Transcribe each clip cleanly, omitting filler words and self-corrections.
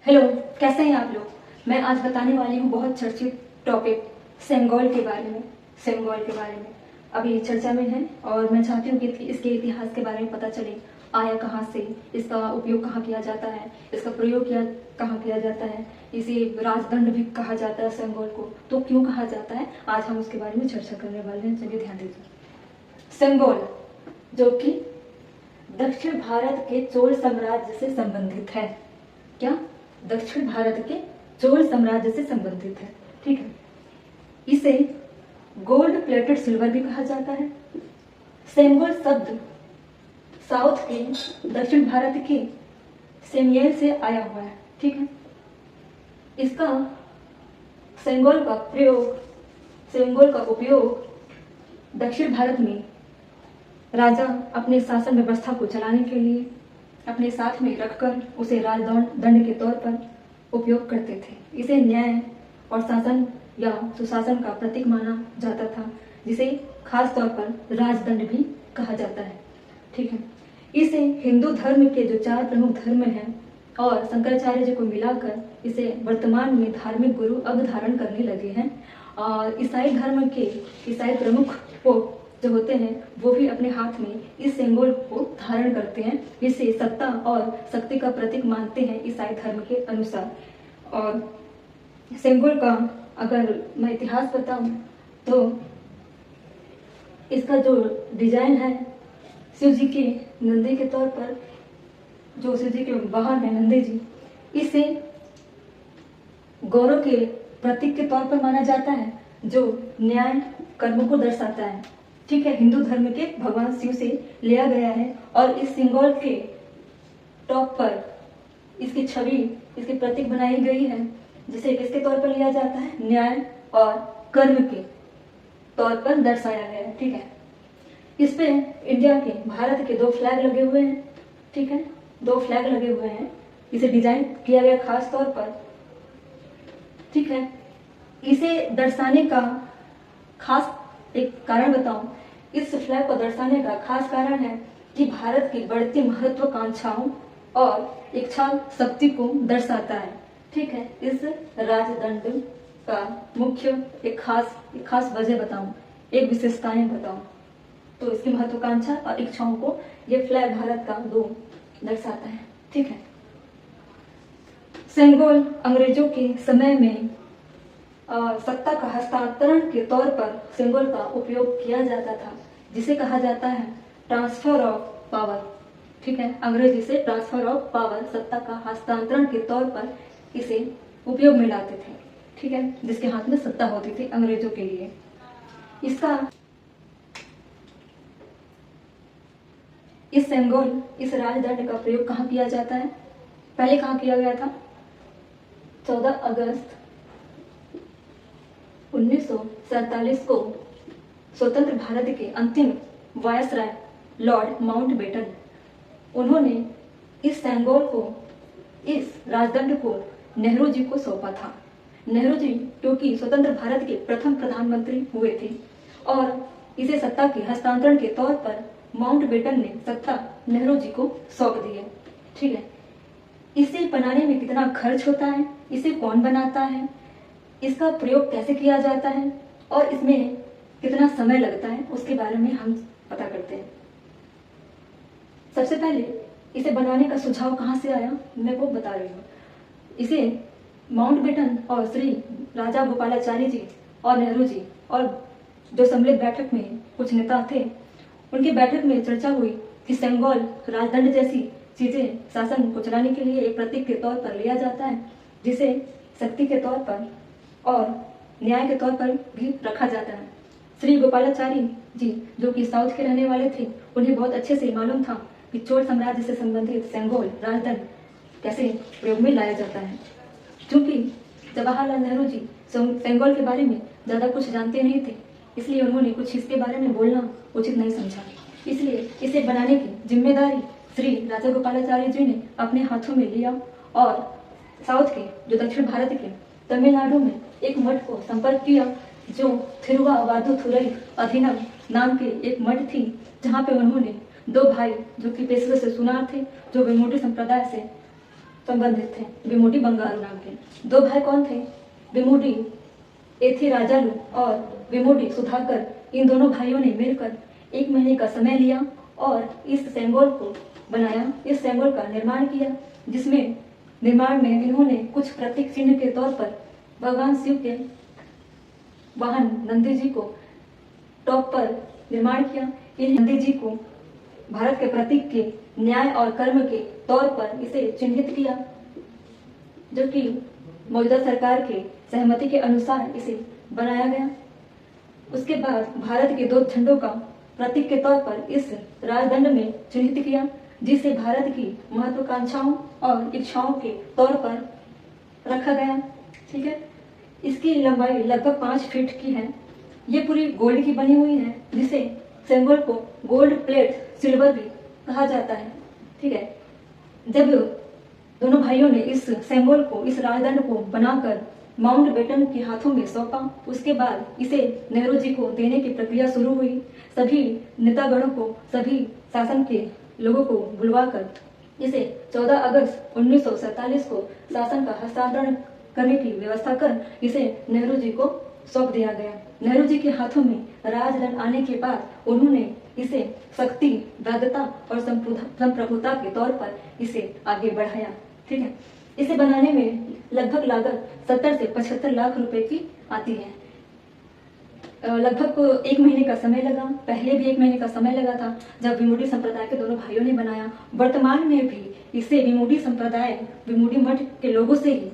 Hello, कैसे हैं आप लोग। मैं आज बताने वाली हूँ बहुत चर्चित टॉपिक सेंगोल के बारे में। सेंगोल के बारे में अभी चर्चा में है और मैं चाहती हूँ कि इसके इतिहास के बारे में पता चले। आया कहाँ से, इसका उपयोग कहाँ किया जाता है, इसका प्रयोग कहाँ किया जाता है, इसे राजदंड भी कहा जाता है सेंगोल को, तो क्यों कहा जाता है, आज हम उसके बारे में चर्चा करने वाले हैं। चलिए ध्यान दीजिए। सेंगोल जो कि दक्षिण भारत के चोल साम्राज्य से संबंधित है। क्या? दक्षिण भारत के चोल साम्राज्य से संबंधित है। ठीक है। इसे गोल्ड प्लेटेड सिल्वर भी कहा जाता है। सेंगोल शब्द साउथ के दक्षिण भारत के सेमियल से आया हुआ है। ठीक है। इसका सेंगोल का उपयोग दक्षिण भारत में राजा अपने शासन व्यवस्था को चलाने के लिए अपने साथ में रखकर उसे राजदंड के तौर पर उपयोग करते थे। इसे न्याय और शासन या सुशासन का प्रतीक माना जाता था, जिसे खास तौर पर राजदंड भी कहा जाता है। ठीक है। इसे हिंदू धर्म के जो 4 प्रमुख धर्म हैं और शंकराचार्य जी को मिलाकर इसे वर्तमान में धार्मिक गुरु अब धारण करने लगे हैं। और ईसाई धर्म के ईसाई प्रमुख पोप जो होते हैं वो भी अपने हाथ में इस सेंगोल को धारण करते हैं। इसे सत्ता और शक्ति का प्रतीक मानते हैं ईसाई धर्म के अनुसार। और सेंगोल का अगर मैं इतिहास बताऊं तो इसका जो डिजाइन है शिव जी के नंदी के तौर पर, जो शिव जी के वाहन है नंदी जी, इसे गौरव के प्रतीक के तौर पर माना जाता है, जो न्याय कर्म को दर्शाता है। ठीक है। हिंदू धर्म के भगवान शिव से लिया गया है और इस सिंगल के टॉप पर इसकी छवि, इसकी प्रतीक बनाई गई है, जिसे किसके तौर पर लिया जाता है, न्याय और कर्म के तौर पर दर्शाया गया है। ठीक है। इस पे इंडिया के, भारत के 2 फ्लैग लगे हुए हैं। ठीक है। 2 फ्लैग लगे हुए हैं। इसे डिजाइन किया गया खास तौर पर। ठीक है। इसे दर्शाने का खास एक कारण बताऊं, इस फ्लैग को दर्शाने का खास कारण है कि भारत की बढ़ती महत्वाकांक्षाओं और इच्छा शक्ति को दर्शाता है। ठीक है। इस राजदंड का मुख्य एक खास वजह बताऊं, एक विशेषताएं बताऊं, तो इसकी महत्वाकांक्षा और इच्छाओं को ये फ्लैग भारत का 2 दर्शाता है। ठीक है। सेंगोल अंग्रेजों के समय में सत्ता का हस्तांतरण के तौर पर सेंगोल का उपयोग किया जाता था, जिसे कहा जाता है ट्रांसफर ऑफ पावर। ठीक है। अंग्रेजी से ट्रांसफर ऑफ पावर, सत्ता का हस्तांतरण के तौर पर इसे उपयोग में लाते थे। ठीक है। जिसके हाथ में सत्ता होती थी अंग्रेजों के लिए। इस सेंगोल, इस राजदंड का प्रयोग कहाँ किया जाता है, पहले कहाँ किया गया था? 14 अगस्त 1947 को स्वतंत्र भारत के अंतिम वायसराय लॉर्ड माउंटबेटन, उन्होंने इस सेंगोल को, इस राजदंड को नेहरू जी को सौंपा था। नेहरू जी क्योंकि स्वतंत्र भारत के प्रथम प्रधानमंत्री हुए थे और इसे सत्ता के हस्तांतरण के तौर पर माउंटबेटन ने सत्ता नेहरू जी को सौंप दी है। ठीक है। इसे बनाने में कितना खर्च होता है, इसे कौन बनाता है, इसका प्रयोग कैसे किया जाता है और इसमें कितना समय लगता है, उसके बारे में हम पता करते हैं। सबसे पहले इसे बनाने का सुझाव कहाँ से आया, मैं वो बता रही हूँ। इसे माउंटबेटन और श्री राजा गोपालाचारी जी और नेहरू जी और जो सम्मिलित बैठक में कुछ नेता थे, उनकी बैठक में चर्चा हुई कि सेंगोल राजदंड जैसी चीजें शासन को चलाने के लिए एक प्रतीक के तौर पर लिया जाता है, जिसे शक्ति के तौर पर और न्याय के तौर पर भी रखा जाता है। श्री गोपालाचारी जी जो कि साउथ के रहने वाले थे, उन्हें बहुत अच्छे से मालूम था कि चोल साम्राज्य से संबंधित सेंगोल राजदंड कैसे प्रयोग में लाया जाता है। क्योंकि जवाहरलाल नेहरू जी सेंगोल के बारे में ज्यादा कुछ जानते नहीं थे, इसलिए उन्होंने कुछ इसके बारे में बोलना उचित नहीं समझा। इसलिए इसे बनाने की जिम्मेदारी श्री राजा गोपालाचारी जी ने अपने हाथों में लिया और साउथ के, जो दक्षिण भारत के तमिलनाडु में एक मठ को संपर्क किया, जो थिरुवावादुथुरई अधीनम नाम के एक मठ थी, जहाँ पे उन्होंने 2 भाई जो कि पेशवे से सुनार थे, जो वेमुटी संप्रदाय से संबंधित थे। विमुडी बंगारू नाम के 2 भाई कौन थे? विमुडी एथिराजालू और विमुडी सुधाकर। इन दोनों भाइयों ने मिलकर 1 महीने का समय लिया और इस सेंगोल को बनाया। इस सेंगोल का निर्माण किया, जिसमें निर्माण में इन्होंने कुछ प्रतीक चिन्ह के तौर पर भगवान शिव के वाहन नंदी जी को टॉप पर निर्माण किया। इन नंदी जी को भारत के प्रतीक के न्याय और कर्म के तौर पर इसे चिन्हित किया, जो कि मौजूदा सरकार के सहमति के अनुसार इसे बनाया गया। उसके बाद भारत के 2 झंडों का प्रतीक के तौर पर इस राजदंड में चिन्हित किया, जिसे भारत की महत्वाकांक्षाओं और इच्छाओं के तौर पर रखा गया। ठीक है, इसकी लंबाई लगभग 5 फीट की है। ये पूरी गोल्ड की बनी हुई है, जिसे सेंगोल को गोल्ड प्लेट सिल्वर भी कहा जाता है। ठीक है, जब दोनों भाइयों ने इस सेंगोल को, इस राजदंड को बनाकर माउंटबेटन के हाथों में सौंपा, उसके बाद इसे नेहरू जी को देने की प्रक्रिया शुरू हुई। सभी नेतागणों को, सभी शासन के लोगों को बुलवाकर इसे 14 अगस्त 1947 को शासन का हस्तांतरण करने की व्यवस्था कर इसे नेहरू जी को सौंप दिया गया। नेहरू जी के हाथों में राजदंड आने के बाद उन्होंने इसे शक्ति, वैधता और संप्रभुता के तौर पर इसे आगे बढ़ाया। ठीक है, इसे बनाने में लगभग लागत 70 से 75 लाख रुपए की आती है। लगभग 1 महीने का समय लगा। पहले भी 1 महीने का समय लगा था, जब विमुडी संप्रदाय के दोनों भाइयों ने बनाया। वर्तमान में भी इसे विमुडी संप्रदाय, विमुडी मठ के लोगों से ही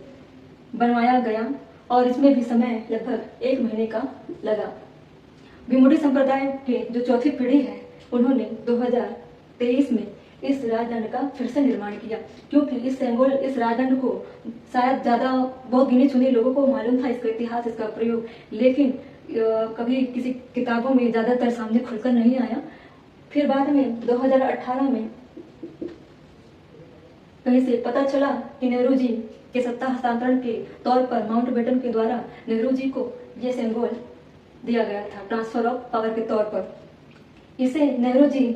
बनवाया गया और इसमें भी समय लगभग 1 महीने का लगा। विमुडी संप्रदाय के जो 4थी पीढ़ी है, उन्होंने 2023 में इस राजदंड का फिर से निर्माण किया, क्योंकि इस राजदंड को शायद बहुत गिने चुने लोगों को मालूम था इसका इतिहास, इसका प्रयोग, लेकिन कभी किसी किताबों में ज्यादातर सामने खुलकर नहीं आया। फिर बाद में 2018 में कहीं से पता चला कि नेहरू जी के सत्ता हस्तांतरण के तौर पर माउंटबेटन के द्वारा नेहरू जी को ये सिंबल दिया गया था, ट्रांसफर ऑफ पावर के तौर पर। इसे नेहरू जी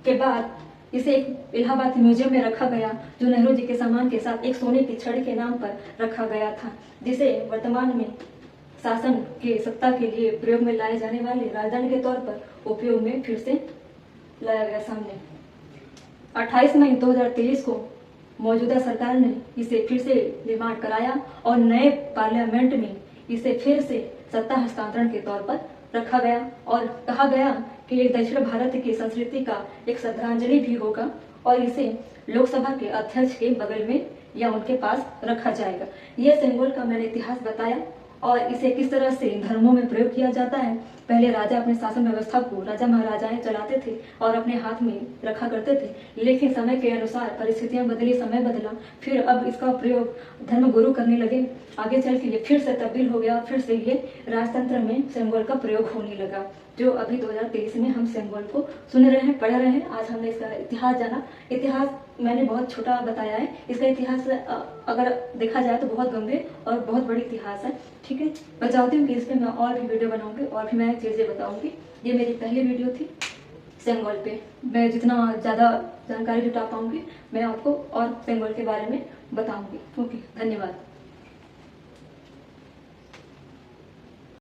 के बाद इसे एक इलाहाबाद म्यूजियम में रखा गया, जो नेहरू जी के सामान के साथ एक सोने की छड़ी के नाम पर रखा गया था, जिसे वर्तमान में शासन के सत्ता के लिए प्रयोग में लाए जाने वाले राजदंड के तौर पर उपयोग में फिर से लाया गया सामने। 28 मई 2023 को मौजूदा सरकार ने इसे फिर से निर्माण कराया और नए पार्लियामेंट में इसे फिर से सत्ता हस्तांतरण के तौर पर रखा गया और कहा गया कि ये दक्षिण भारत की संस्कृति का एक श्रद्धांजलि भी होगा और इसे लोकसभा के अध्यक्ष के बगल में या उनके पास रखा जाएगा। यह सिंबल का मैंने इतिहास बताया और इसे किस तरह से धर्मों में प्रयोग किया जाता है। पहले राजा अपने शासन व्यवस्था को राजा महाराजाएं चलाते थे और अपने हाथ में रखा करते थे, लेकिन समय के अनुसार परिस्थितियां बदली, समय बदला, फिर अब इसका प्रयोग धर्मगुरु करने लगे। आगे चल के ये फिर से तब्दील हो गया, फिर से ये राजतंत्र में सिंबल का प्रयोग होने लगा, जो अभी 2023 में हम सिंबल को सुन रहे हैं, पढ़ रहे हैं। आज हमने इसका इतिहास जाना। इतिहास मैंने बहुत छोटा बताया है, इसका इतिहास अगर देखा जाए तो बहुत गंभीर और बहुत बड़ी इतिहास है। ठीक है, मैं चाहती हूँ कि इस पर मैं और भी वीडियो बनाऊंगी और भी मैं चीजें बताऊंगी। ये मेरी पहली वीडियो थी सिंबल पे। मैं जितना ज्यादा जानकारी जुटा पाऊंगी मैं आपको और सिंबल के बारे में बताऊंगी। ओके, धन्यवाद।